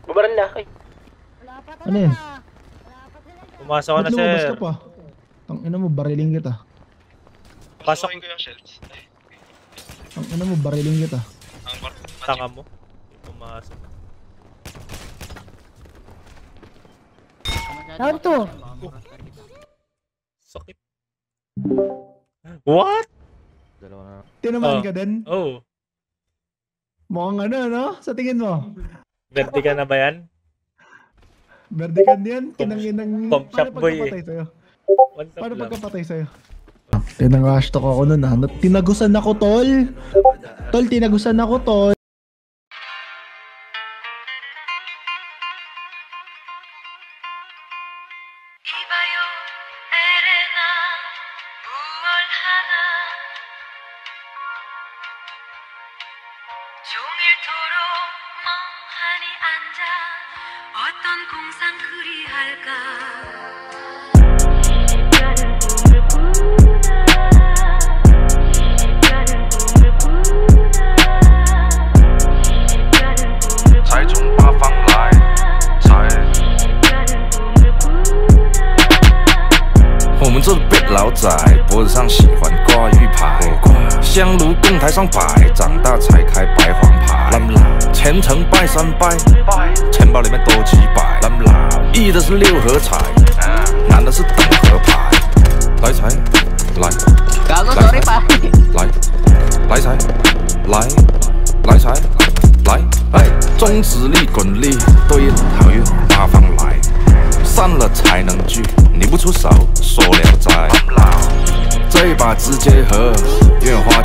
Bubaran na. Ay. Ano yan? Pumasok ka na, Ba't lumabas sir. ka pa? Tangina mo, bariling kita. Pasok ko yung shells. Tangina mo, bariling kita. tanga mo. Pumasok. Round 2. Sakit. What? Tinamaan ka din? Oh. Mukhang ano, no? Sa tingin mo? Verde ka na ba yan? Berde ka yan? Kinanginang... Pump shop boy pagkapatay sa'yo? One tap Paano lang. pagkapatay sa'yo? Tinang-hashtag ako nun ha. Tinagusan ako, tol. Tol, tinagusan ako, tol. 이봐요 에레나 무얼 하나 종일토록 멍하니 앉아 어떤 공상 그리할까 才从八方来，才。我们这辈老仔脖子上喜欢挂玉牌，香炉供台上摆，长大才开白黄牌。虔诚拜三拜，钱包里面多几百。一的是六合彩，男的是等合牌。来财，来，来财，来，来财，来，来财，来，哎，中指力、滚力，对应好运八方来。散了才能聚，你不出手，说聊斋。这把直接和愿花钱。